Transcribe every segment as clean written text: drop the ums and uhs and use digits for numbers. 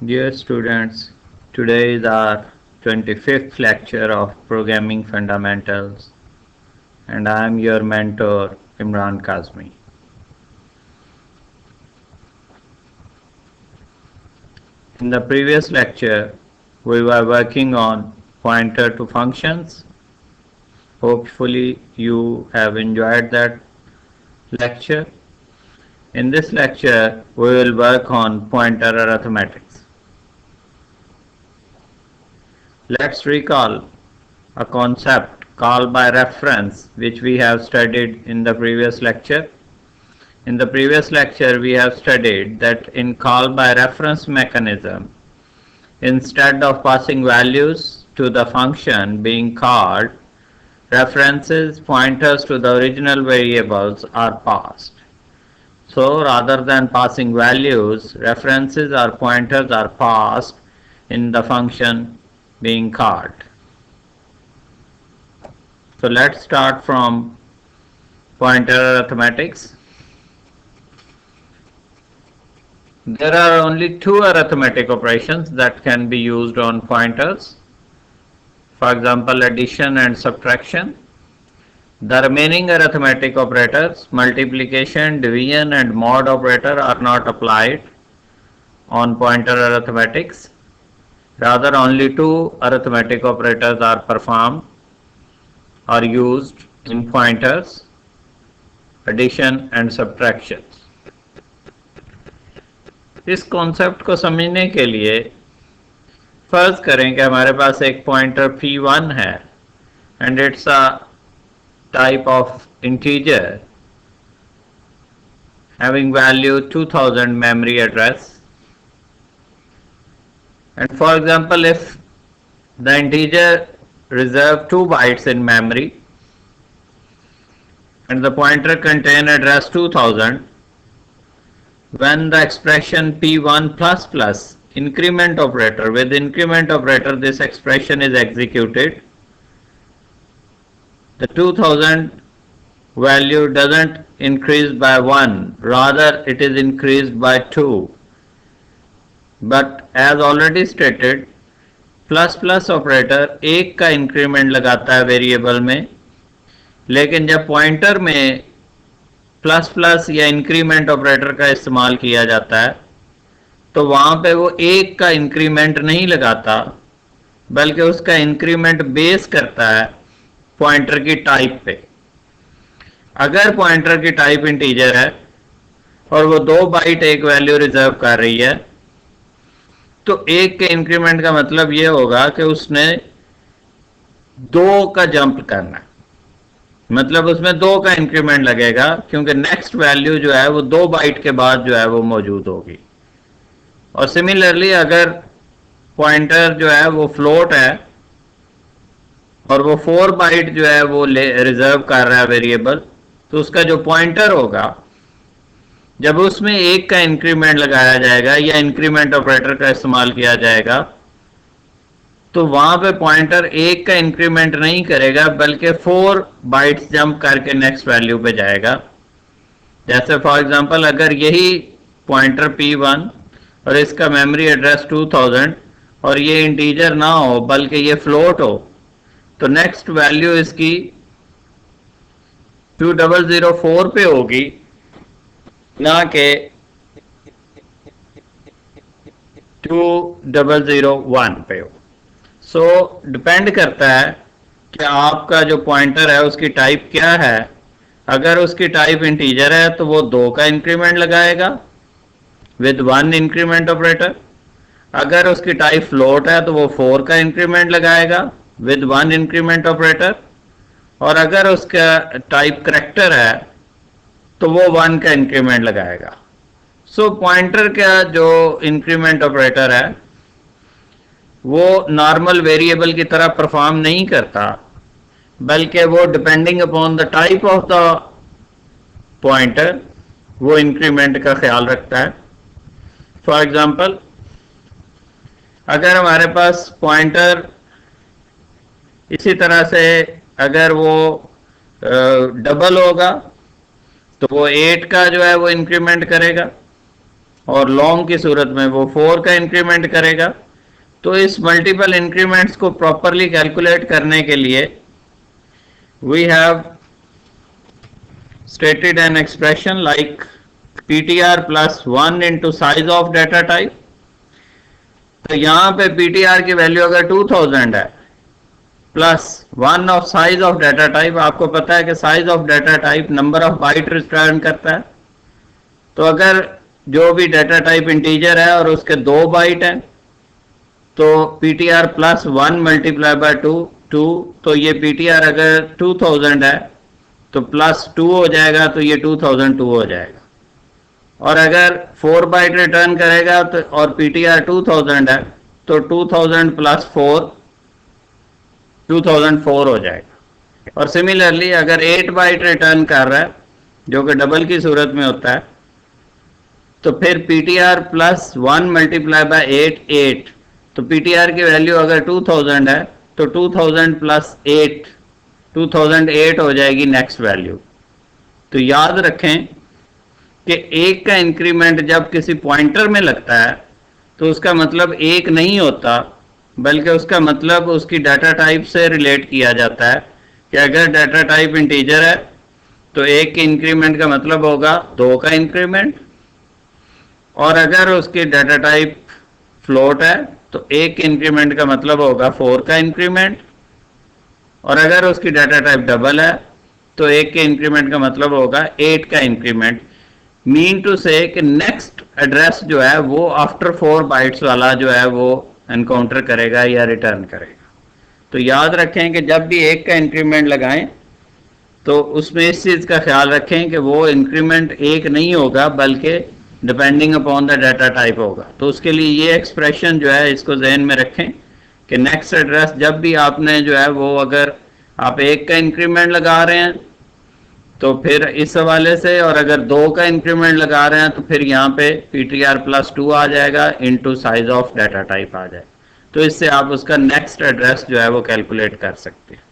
Dear students, today is our 25th lecture of Programming Fundamentals, and I am your mentor Imran Kazmi. In the previous lecture, we were working on pointer to functions. Hopefully, you have enjoyed that lecture. In this lecture, we will work on pointer arithmetics. Let's recall a concept call by reference which we have studied in the previous lecture. In the previous lecture we have studied that in call by reference mechanism, instead of passing values to the function being called, references pointers to the original variables are passed. So rather than passing values, references or pointers are passed in the function being called. So let's start from pointer arithmetics. There are only two arithmetic operations that can be used on pointers. For example, addition and subtraction. The remaining arithmetic operators, multiplication, division and mod operator, are not applied on pointer arithmetics. Rather, only two arithmetic operators are performed or used in pointers, addition and subtraction. इस concept को समझने के लिए फर्ज करें कि हमारे पास एक पॉइंटर p1 है and it's a type of integer having value 2000 memory address, and for example if the integer reserve 2 bytes in memory and the pointer contain address 2000, when the expression p1 plus plus increment operator, with increment operator this expression is executed, the 2000 value doesn't increase by 1, rather it is increased by 2. But as already stated, plus plus operator एक का increment लगाता है variable में, लेकिन जब pointer में plus plus या increment operator का इस्तेमाल किया जाता है तो वहां पे वो एक का इंक्रीमेंट नहीं लगाता, बल्कि उसका इंक्रीमेंट बेस करता है पॉइंटर की टाइप पे. अगर पॉइंटर की टाइप इंटीजर है और वो 2 बाइट एक वैल्यू रिजर्व कर रही है तो एक के इंक्रीमेंट का मतलब ये होगा कि उसने 2 का जंप करना है, मतलब उसमें 2 का इंक्रीमेंट लगेगा क्योंकि नेक्स्ट वैल्यू जो है वो 2 बाइट के बाद जो है वो मौजूद होगी. और सिमिलरली अगर पॉइंटर जो है वो फ्लोट है और वो 4 बाइट जो है वो रिजर्व कर रहा है वेरिएबल, तो उसका जो पॉइंटर होगा जब उसमें एक का इंक्रीमेंट लगाया जाएगा या इंक्रीमेंट ऑपरेटर का इस्तेमाल किया जाएगा तो वहां पे पॉइंटर एक का इंक्रीमेंट नहीं करेगा बल्कि 4 बाइट्स जंप करके नेक्स्ट वैल्यू पे जाएगा. जैसे फॉर एग्जांपल अगर यही पॉइंटर p1 और इसका मेमोरी एड्रेस 2000 और ये इंटीजर ना हो बल्कि ये फ्लोट हो तो नेक्स्ट वैल्यू इसकी 2004 पे होगी, ना कि 2001 पे हो. सो डिपेंड करता है कि आपका जो पॉइंटर है उसकी टाइप क्या है. अगर उसकी टाइप इंटीजर है तो वो 2 का इंक्रीमेंट लगाएगा विद 1 इंक्रीमेंट ऑपरेटर. अगर उसकी टाइप फ्लोट है तो वो 4 का इंक्रीमेंट लगाएगा विद 1 इंक्रीमेंट ऑपरेटर. और अगर उसका टाइप करैक्टर है तो वो 1 का इंक्रीमेंट लगाएगा. सो पॉइंटर का जो इंक्रीमेंट ऑपरेटर है वो नॉर्मल वेरिएबल की तरह परफॉर्म नहीं करता, बल्कि वो depending upon the type of the pointer वो इंक्रीमेंट का ख्याल रखता है. फॉर एग्जांपल अगर हमारे पास पॉइंटर इसी तरह से अगर वो डबल होगा तो वो 8 का जो है वो इंक्रीमेंट करेगा. और लॉन्ग की सूरत में वो 4 का इंक्रीमेंट करेगा। तो इस मल्टीपल इंक्रीमेंट्स को प्रॉपरली कैलकुलेट करने के लिए we have stated an expression like PTR plus 1 into size of data type। तो यहां पे PTR की वैल्यू अगर 2000 है plus 1 of size of data type, आपको पता है कि size of data type number of bite return करता है। तो अगर जो भी डाटा टाइप इंटीजर है और उसके 2 बाइट हैं तो PTR प्लस 1 मल्टीप्लाई बाय 2, तो ये PTR अगर 2000 है तो प्लस 2 हो जाएगा, तो ये 2002 हो जाएगा। और अगर 4 बाइट रिटर्न करेगा तो और PTR 2000 है तो 2000 प्लस 4 2004 हो जाएगा। और सिमिलरली अगर 8 बाइट रिटर्न कर रहा है जो कि डबल की सूरत में होता है तो फिर PTR प्लस 1 मल्टीप्लाई बाय 8, तो PTR की वैल्यू अगर 2000 है तो 2000 प्लस 8 2008 हो जाएगी नेक्स्ट वैल्यू। तो याद रखें कि एक का इंक्रीमेंट जब किसी पॉइंटर में लगता है तो उसका मतलब एक नहीं होता, बल्कि उसका मतलब उसकी डाटा टाइप से रिलेट किया जाता है कि अगर डाटा टाइप इंटीजर है तो एक के इंक्रीमेंट का मतलब होगा 2 का इंक्रीमेंट, और अगर उसकी डाटा टाइप फ्लोट है तो एक के इंक्रीमेंट का मतलब होगा 4 का इंक्रीमेंट, और अगर उसकी डाटा टाइप डबल है तो एक के इंक्रीमेंट का मतलब होगा 8 का इंक्रीमेंट। मीन टू से कि नेक्स्ट एड्रेस जो है वो आफ्टर 4 बाइट्स वाला जो है वो एनकाउंटर करेगा या रिटर्न करेगा। तो याद रखें कि जब भी एक का इंक्रीमेंट लगाएं तो उसमें इस चीज़ का ख्याल रखें कि वो इंक्रीमेंट एक नहीं होगा बल्कि depending upon the data type होगा। तो उसके लिए ये एक्सप्रेशन जो है इसको जहन में रखें कि नेक्स्ट एड्रेस जब भी आपने जो है वो अगर आप एक का इंक्रीमेंट लगा रहे हैं तो फिर इस हवाले से, और अगर 2 का इंक्रीमेंट लगा रहे हैं तो फिर यहाँ पे PTR प्लस 2 आ जाएगा into size of data type आ जाएगा। तो इससे आप उसका नेक्स्ट एड्रेस जो है वो कैलकुलेट कर सकते हैं।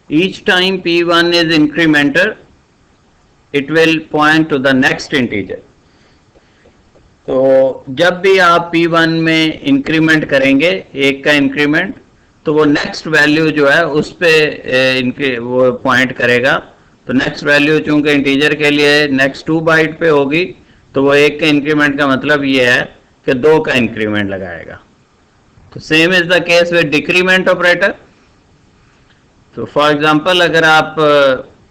Each time P1 is incremented, it will point to the next integer। तो जब भी आप P1 में इंक्रीमेंट करेंगे एक का इंक्रीमेंट तो वो नेक्स्ट वैल्यू जो है उस पे इनके वो पॉइंट करेगा। तो नेक्स्ट वैल्यू चूंकि इंटीजर के लिए नेक्स्ट 2 बाइट पे होगी तो वो एक का इंक्रीमेंट का मतलब ये है कि 2 का इंक्रीमेंट लगाएगा। तो same is the case with decrement operator. तो फॉर एग्जांपल अगर आप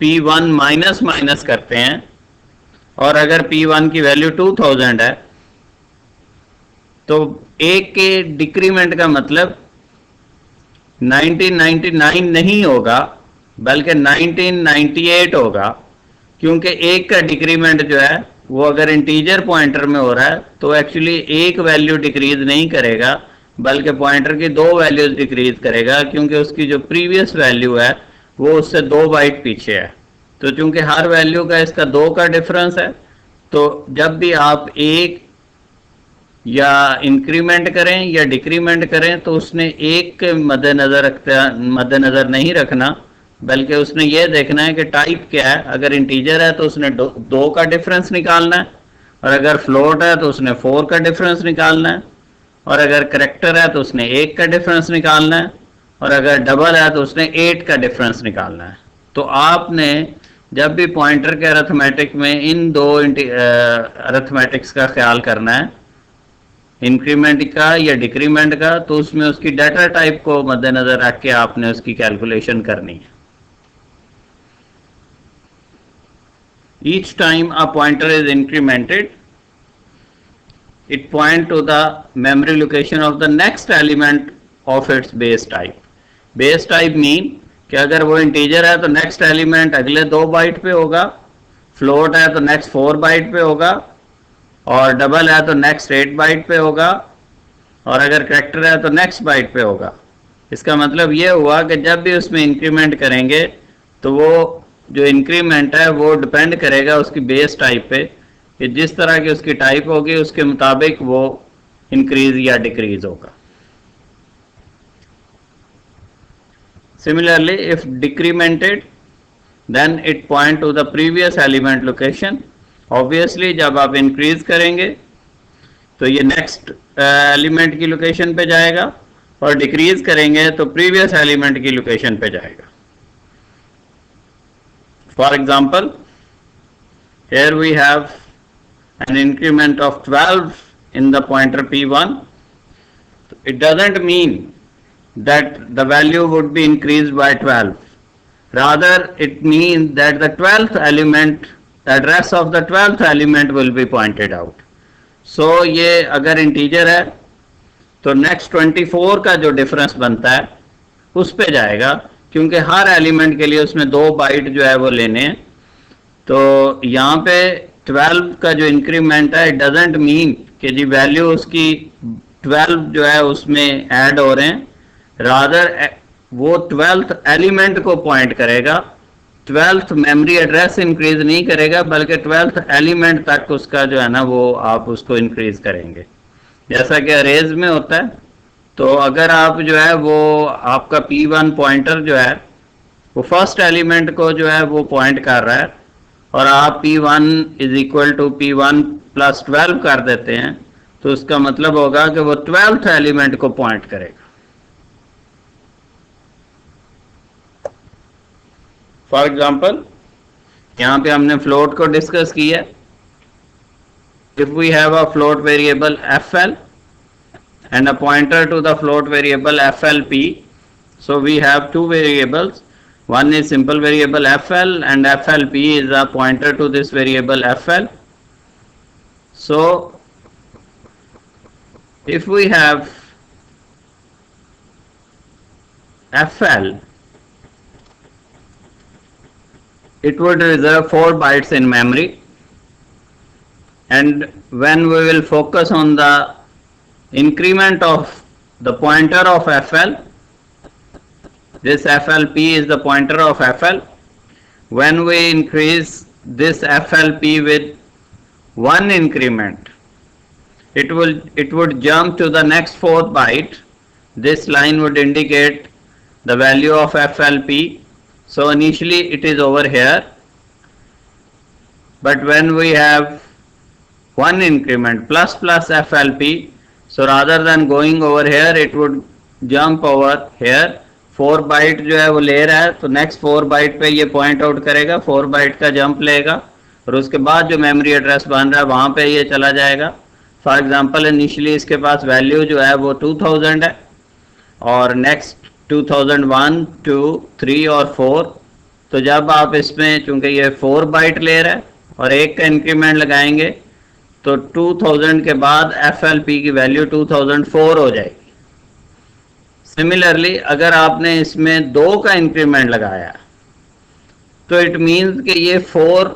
P1 माइनस माइनस करते हैं और अगर P1 की वैल्यू 2000 है तो एक के डिक्रीमेंट का मतलब 1999 नहीं होगा बल्कि 1998 होगा, क्योंकि एक का डिक्रीमेंट जो है वो अगर इंटीजर पॉइंटर में हो रहा है तो एक्चुअली एक वैल्यू डिक्रीज नहीं करेगा बल्कि पॉइंटर की 2 वैल्यूज डिक्रीज करेगा, क्योंकि उसकी जो प्रीवियस वैल्यू है वो उससे 2 बाइट पीछे है। तो चूंकि हर वैल्यू का इसका 2 का डिफरेंस है तो जब भी आप एक या इंक्रीमेंट करें या डिक्रीमेंट करें तो उसने एक के मद्देनजर नहीं रखना, बल्कि उसने ये देखना है कि टाइप क्या है। अगर इंटीजर है तो उसने 2 का डिफरेंस निकालना है, और अगर फ्लोट है तो उसने 4 का डिफरेंस निकालना है, और अगर करेक्टर है तो उसने 1 का डिफरेंस निकालना है, और अगर डबल है तो उसने 8 का डिफरेंस निकालना है। तो आपने जब भी पॉइंटर के अरिथमेटिक में इन 2 अरिथमेटिक्स का ख्याल करना है, इंक्रीमेंट का या डिक्रीमेंट का, तो उसमें उसकी डाटा टाइप को मद्देनजर रख के आपने उसकी कैलकुलेशन करनी है। Each time a pointer is incremented, it point to the memory location of the next element of its base type। base type mean कि अगर वो इंटीजर है तो नेक्स्ट एलिमेंट अगले 2 बाइट पे होगा, फ्लोट है तो नेक्स्ट 4 बाइट पे होगा, और डबल है तो नेक्स्ट 8 बाइट पे होगा, और अगर कैरेक्टर है तो नेक्स्ट बाइट पे होगा। इसका मतलब ये हुआ कि जब भी उसमें इंक्रीमेंट करेंगे तो वो जो इंक्रीमेंट है वो डिपेंड करेगा उसकी बेस टाइप पे, कि जिस तरह की उसकी टाइप होगी उसके मुताबिक वो इंक्रीज या डिक्रीज होगा। Similarly if डिक्रीमेंटेड then it point to the previous element location. Obviously जब आप increase करेंगे तो ये next एलिमेंट की लोकेशन पे जाएगा और डिक्रीज करेंगे तो प्रीवियस एलिमेंट की लोकेशन पे जाएगा. For example, here we have an increment of 12 in the pointer P1. It doesn't mean that the value would be increased by 12. Rather, it means that the 12th element, the address of the 12th element will be pointed out. So ये अगर integer है तो next 24 का जो difference बनता है उस पे जाएगा, क्योंकि हर एलिमेंट के लिए उसमें 2 बाइट जो है वो लेने हैं. तो यहाँ पे 12 का जो इंक्रीमेंट है, इट डजेंट मीन कि जी वैल्यू उसकी 12 जो है उसमें ऐड हो रहे हैं. रादर वो 12th एलिमेंट को पॉइंट करेगा. 12th मेमोरी एड्रेस इंक्रीज नहीं करेगा, बल्कि 12th एलिमेंट तक उसका जो है ना वो आप उसको इंक्रीज करेंगे, जैसा कि अरेज में होता है. तो अगर आप जो है वो आपका P1 पॉइंटर जो है वो फर्स्ट एलिमेंट को जो है वो पॉइंट कर रहा है और आप P1 is equal to P1 plus 12 कर देते हैं, तो उसका मतलब होगा कि वो 12th एलिमेंट को पॉइंट करेगा. फॉर एग्जाम्पल, यहाँ पे हमने फ्लोट को डिस्कस किया. If we have a float variable fl and a pointer to the float variable flp, so we have two variables. One is simple variable fl and flp is a pointer to this variable fl. So if we have fl, it would reserve 4 bytes in memory. And when we will focus on the increment of the pointer of fl, this flp is the pointer of fl. When we increase this flp with 1 increment, it would jump to the next 4th byte. This line would indicate the value of flp. So initially it is over here, but when we have 1 increment plus flp, so rather than going over here, it would jump over here. 4 bite जो है वो ले रहा है, तो next 4 bite पे ये point out करेगा, 4 बाइट का जंप लेगा और उसके बाद जो मेमोरी एड्रेस बन रहा है वहां पे ये चला जाएगा. फॉर एग्जांपल, इनिशियली इसके पास वैल्यू जो है वो 2000 है और नेक्स्ट 2001, 2, 3 और 4. तो जब आप इसमें चूंकि ये 4 बाइट ले रहा है और एक का इंक्रीमेंट लगाएंगे तो 2000 के बाद FLP की वैल्यू 2004 हो जाएगी. सिमिलरली अगर आपने इसमें 2 का इंक्रीमेंट लगाया तो इट मींस कि ये 4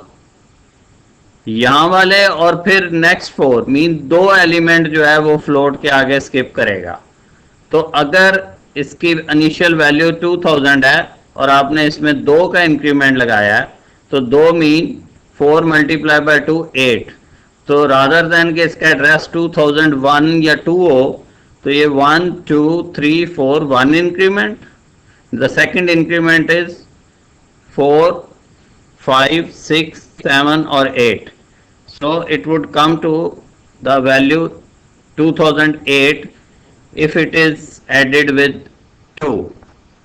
यहां वाले और फिर नेक्स्ट 4 मीन 2 एलिमेंट जो है वो फ्लोट के आगे स्किप करेगा. तो अगर इसकी इनिशियल वैल्यू 2000 है और आपने इसमें 2 का इंक्रीमेंट लगाया है तो 2 मीन 4 मल्टीप्लाई बाय 2 8. तो रादर देन के इसका एड्रेस 2001 या 2 हो तो ये 1, 2, 3, 4 1 increment. The second increment is 4, 5, 6, 7 और 8. So it would come to the value 2008 if it is added with 2.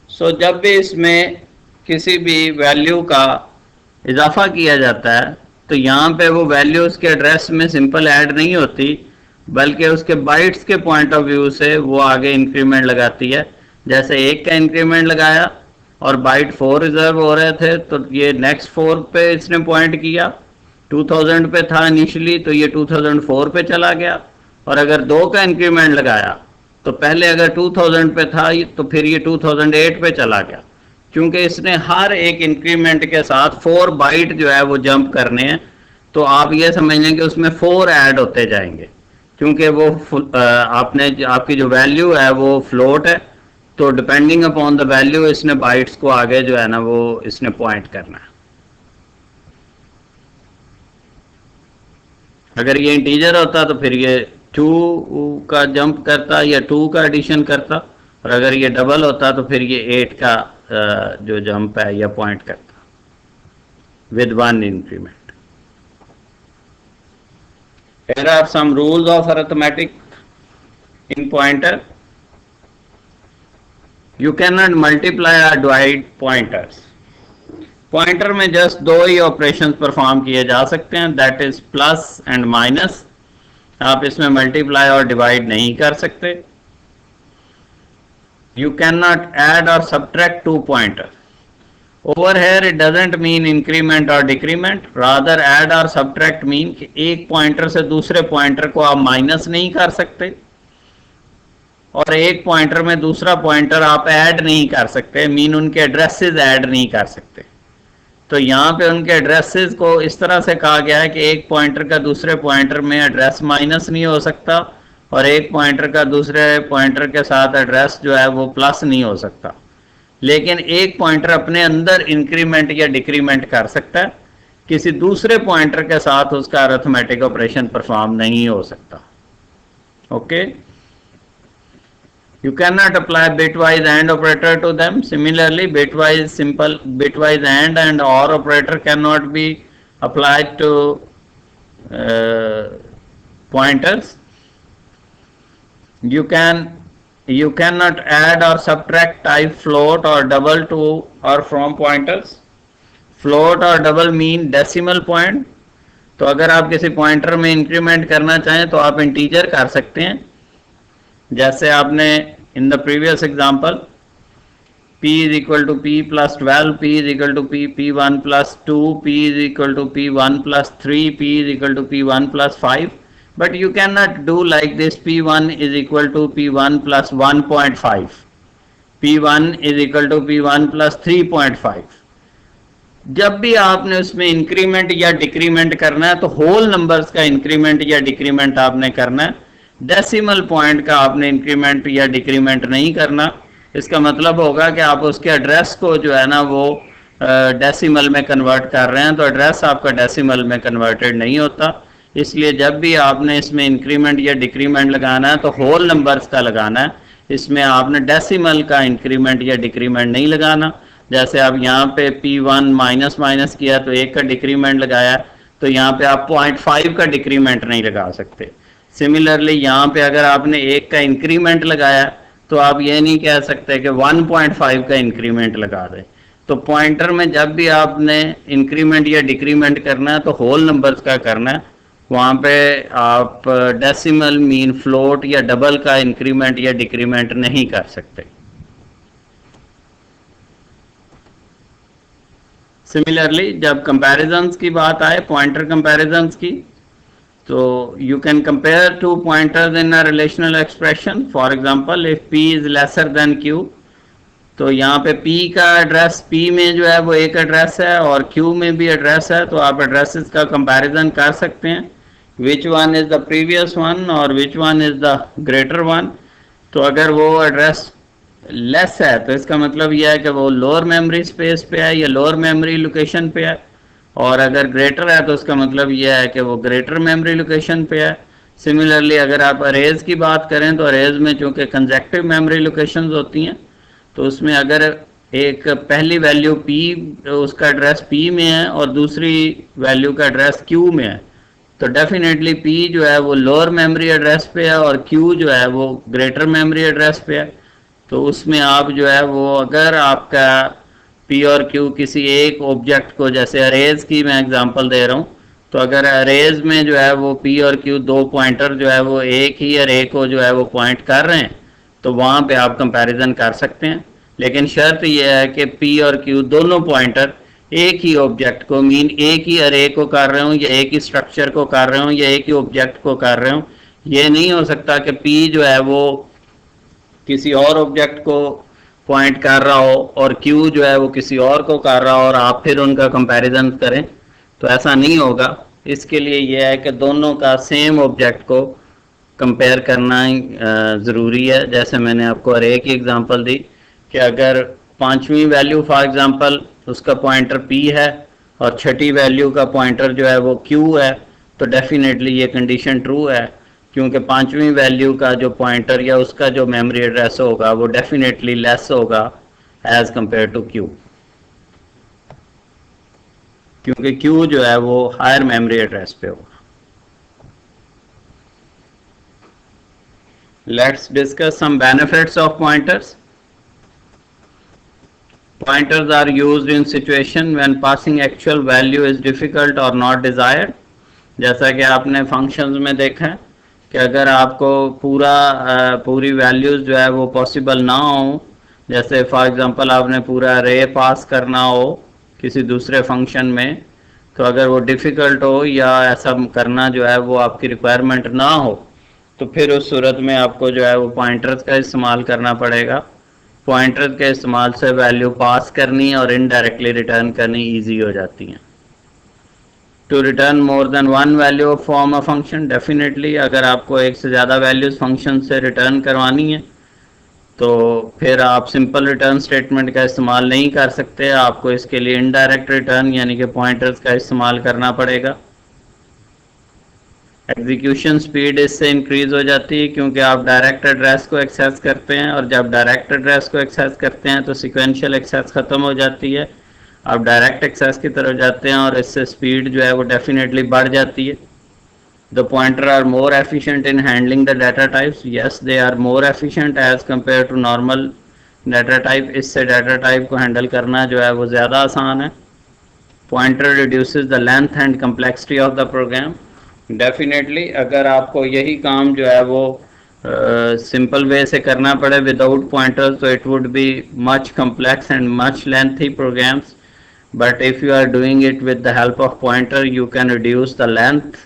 So जब भी इसमें किसी भी वैल्यू का इजाफा किया जाता है तो यहाँ पे वो वैल्यू उसके एड्रेस में सिंपल ऐड नहीं होती, बल्कि उसके बाइट्स के पॉइंट ऑफ व्यू से वो आगे इंक्रीमेंट लगाती है. जैसे 1 का इंक्रीमेंट लगाया और बाइट 4 रिजर्व हो रहे थे तो ये नेक्स्ट 4 पे इसने पॉइंट किया. 2000 पे था इनिशियली तो ये 2004 पे चला गया. और अगर 2 का इंक्रीमेंट लगाया तो पहले अगर 2000 पे था तो फिर ये 2008 पे चला गया, क्योंकि इसने हर एक इंक्रीमेंट के साथ 4 बाइट जो है वो जंप करने हैं. तो आप ये समझ लें कि उसमें 4 ऐड होते जाएंगे, क्योंकि वो आपकी जो वैल्यू है वो फ्लोट है. तो डिपेंडिंग अपॉन द वैल्यू इसने बाइट्स को आगे जो है ना वो इसने पॉइंट करना है. अगर ये इंटीजर होता तो फिर ये 2 का जंप करता या 2 का एडिशन करता, और अगर ये डबल होता तो फिर ये 8 का जो जंप है या पॉइंट करता. with one increment. Here are some rules of arithmetic in pointer. You cannot multiply or divide pointers. Pointer में जस्ट दो ही ऑपरेशन परफॉर्म किए जा सकते हैं, that is plus and minus. आप इसमें मल्टीप्लाई और डिवाइड नहीं कर सकते. यू कैन नॉट ऐड और subtract two pointer. Over here it doesn't mean increment और डिक्रीमेंट, रादर ऐड और सब्ट्रैक्ट मीन कि एक पॉइंटर से दूसरे पॉइंटर को आप माइनस नहीं कर सकते और एक पॉइंटर में दूसरा पॉइंटर आप ऐड नहीं कर सकते, मीन उनके एड्रेसेस ऐड नहीं कर सकते. तो यहाँ पे उनके एड्रेसेस को इस तरह से कहा गया है कि एक पॉइंटर का दूसरे पॉइंटर में एड्रेस माइनस नहीं हो सकता और एक पॉइंटर का दूसरे पॉइंटर के साथ एड्रेस जो है वो प्लस नहीं हो सकता. लेकिन एक पॉइंटर अपने अंदर इंक्रीमेंट या डिक्रीमेंट कर सकता है, किसी दूसरे पॉइंटर के साथ उसका अरिथमेटिक ऑपरेशन परफॉर्म नहीं हो सकता. Okay. You cannot apply bitwise AND operator to them. Similarly, bitwise AND OR operator cannot be applied to pointers. You cannot add or subtract type float or double to or from pointers. Float or double mean decimal point. तो अगर आप किसी pointer में increment करना चाहें तो आप integer कर सकते हैं. जैसे आपने in the previous example p is equal to p plus 12, p is equal to p1 plus 2, p is equal to p1 plus 3, p is equal to p1 plus 5. But you cannot do like this, p1 is equal to p1 plus 1.5, p1 is equal to p1 plus 3.5. जब भी आपने उसमें increment या decrement करना है तो whole numbers का increment या डिक्रीमेंट आपने करना है, डेसिमल पॉइंट का आपने इंक्रीमेंट या डिक्रीमेंट नहीं करना. इसका मतलब होगा कि आप उसके एड्रेस को जो है ना वो डेसिमल में कन्वर्ट कर रहे हैं, तो एड्रेस आपका डेसिमल में कन्वर्टेड नहीं होता. इसलिए जब भी आपने इसमें इंक्रीमेंट या डिक्रीमेंट लगाना है तो होल नंबर्स का लगाना है, इसमें आपने डेसिमल का इंक्रीमेंट या डिक्रीमेंट नहीं लगाना. जैसे आप यहाँ पे P1 माइनस माइनस किया तो एक का डिक्रीमेंट लगाया, तो यहाँ पे आप 0.5 का डिक्रीमेंट नहीं लगा सकते. सिमिलरली यहाँ पे अगर आपने एक का इंक्रीमेंट लगाया तो आप ये नहीं कह सकते कि 1.5 का इंक्रीमेंट लगा दें. तो पॉइंटर में जब भी आपने इंक्रीमेंट या डिक्रीमेंट करना है तो होल नंबर्स का करना है, वहाँ पे आप डेसिमल मीन फ्लोट या डबल का इंक्रीमेंट या डिक्रीमेंट नहीं कर सकते. सिमिलरली जब कंपैरिजंस की बात आए, पॉइंटर कंपैरिजंस की, तो you can compare two pointers in a relational expression. For example, if p is lesser than q, तो यहाँ पे p का एड्रेस, p में जो है वो एक एड्रेस है और q में भी एड्रेस है, तो आप एड्रेसेस का कंपैरिजन कर सकते हैं, which one is the previous one और which one is the greater one. तो अगर वो एड्रेस लेस है तो इसका मतलब यह है कि वो लोअर मेमोरी स्पेस पे है या लोअर मेमोरी लोकेशन पे है, और अगर ग्रेटर है तो उसका मतलब यह है कि वो ग्रेटर मेमोरी लोकेशन पे है. सिमिलरली अगर आप अरेज की बात करें तो अरेज में चूंकि कंजेक्टिव मेमोरी लोकेशंस होती हैं, तो उसमें अगर एक पहली वैल्यू p, उसका एड्रेस p में है और दूसरी वैल्यू का एड्रेस q में है, तो डेफिनेटली p जो है वो लोअर मेमोरी एड्रेस पे है और q जो है वो ग्रेटर मेमोरी एड्रेस पे है. तो उसमें आप जो है वो अगर आपका P और Q किसी एक ऑब्जेक्ट को, जैसे अरेज की मैं एग्जांपल दे रहा हूँ, तो अगर अरेज में जो है वो P और Q दो पॉइंटर जो है वो एक ही अरे को जो है वो पॉइंट कर रहे हैं, तो वहाँ पे आप कंपैरिजन कर सकते हैं. लेकिन शर्त यह है कि P और Q दोनों पॉइंटर एक ही ऑब्जेक्ट को, मीन एक ही अरे को कर रहे हो या एक ही स्ट्रक्चर को कर रहे हो या एक ही ऑब्जेक्ट को कर रहे हो. ये नहीं हो सकता कि P जो है वो किसी और ऑब्जेक्ट को पॉइंट कर रहा हो और Q जो है वो किसी और को कर रहा हो और आप फिर उनका कंपैरिजन करें, तो ऐसा नहीं होगा. इसके लिए यह है कि दोनों का सेम ऑब्जेक्ट को कंपेयर करना ज़रूरी है. जैसे मैंने आपको अरे की एग्जांपल दी कि अगर पांचवी वैल्यू फॉर एग्जांपल उसका पॉइंटर P है और छठी वैल्यू का पॉइंटर जो है वो Q है, तो डेफिनेटली ये कंडीशन ट्रू है, क्योंकि पांचवी वैल्यू का जो पॉइंटर या उसका जो मेमोरी एड्रेस होगा वो डेफिनेटली लेस होगा एज कंपेयर टू Q. क्योंकि Q जो है वो हायर मेमोरी एड्रेस पे होगा। Let's discuss some benefits of pointers. Pointers are used in situation when passing actual value is difficult or not desired. जैसा कि आपने फंक्शंस में देखा है कि अगर आपको पूरी वैल्यूज जो है वो पॉसिबल ना हो, जैसे फॉर एग्जांपल आपने पूरा रे पास करना हो किसी दूसरे फंक्शन में, तो अगर वो डिफ़िकल्ट हो या ऐसा करना जो है वो आपकी रिक्वायरमेंट ना हो, तो फिर उस सूरत में आपको जो है वो पॉइंटर्स का इस्तेमाल करना पड़ेगा। पॉइंटर्स के इस्तेमाल से वैल्यू पास करनी और इनडायरेक्टली रिटर्न करनी ईजी हो जाती हैं। To return more than one value from a function, definitely अगर आपको एक से ज़्यादा वैल्यूज फंक्शन से रिटर्न करवानी है तो फिर आप सिंपल रिटर्न स्टेटमेंट का इस्तेमाल नहीं कर सकते, आपको इसके लिए इनडायरेक्ट रिटर्न यानी कि पॉइंटर्स का इस्तेमाल करना पड़ेगा। एग्जीक्यूशन स्पीड इससे इंक्रीज हो जाती है क्योंकि आप डायरेक्ट एड्रेस को एक्सेस करते हैं, और जब डायरेक्ट एड्रेस को एक्सेस करते हैं तो सिक्वेंशियल एक्सेस ख़त्म हो जाती है, आप डायरेक्ट एक्सेस की तरफ जाते हैं और इससे स्पीड जो है वो डेफिनेटली बढ़ जाती है। The pointer are more efficient in handling the data types. Yes, they are more efficient as compared to normal data type. इससे data type को handle करना जो है वो ज़्यादा आसान है। Pointer reduces the length and complexity of the program. Definitely अगर आपको यही काम जो है वो सिंपल वे से करना पड़े विदाउट पॉइंटर्स तो it would be much complex and much lengthy programs. But if you are doing it with the help of pointer, you can reduce the length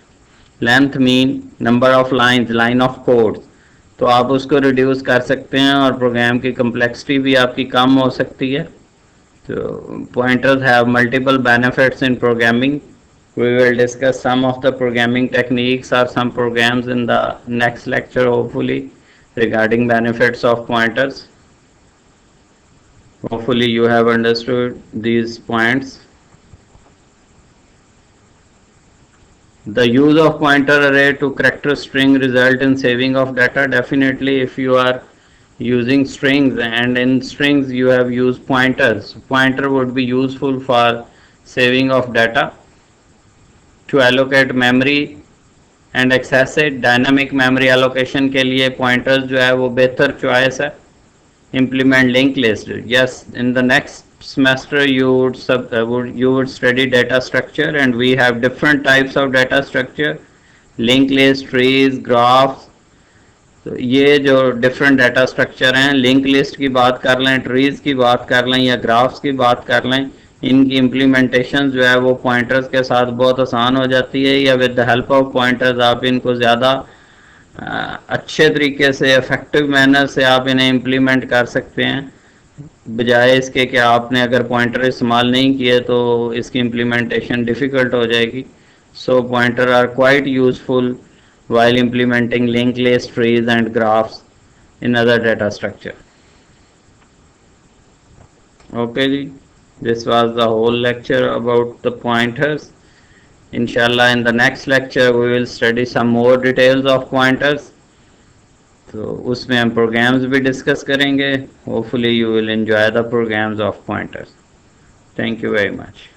mean number of lines, line of code, तो आप उसको reduce कर सकते हैं और programme की complexity भी आपकी कम हो सकती है। तो pointers have multiple benefits in programming. We will discuss some of the programming techniques or some programs in the next lecture hopefully regarding benefits of pointers. Hopefully you have understood these points. The use of pointer array to character string result in saving of data. Definitely if you are using strings and in strings you have used pointers, pointer would be useful for saving of data. To allocate memory and access it, dynamic memory allocation के लिए pointers जो है वो बेहतर choice है. Implement linked list. Yes, in the next semester you would study data structure, and we have different types of data structure, linked list, trees, graphs. तो ये जो डिफरेंट डाटा स्ट्रक्चर हैं, लिंक लिस्ट की बात कर लें, trees की बात कर लें या ग्राफ्स की बात कर लें, इनकी इम्प्लीमेंटेशन जो है वो पॉइंटर्स के साथ बहुत आसान हो जाती है, या with the help of pointers आप इनको ज़्यादा अच्छे तरीके से इफेक्टिव मैनर से आप इन्हें इम्प्लीमेंट कर सकते हैं, बजाय इसके कि आपने अगर पॉइंटर इस्तेमाल नहीं किए तो इसकी इम्प्लीमेंटेशन डिफ़िकल्ट हो जाएगी. So pointer are quite useful while implementing linked list, trees and graphs in other data structure. Okay ji, this was the whole lecture about the pointers. Inshallah in the next lecture we will study some more details of pointers, तो उसमें हम programs भी discuss करेंगे. Hopefully you will enjoy the programs of pointers. Thank you very much.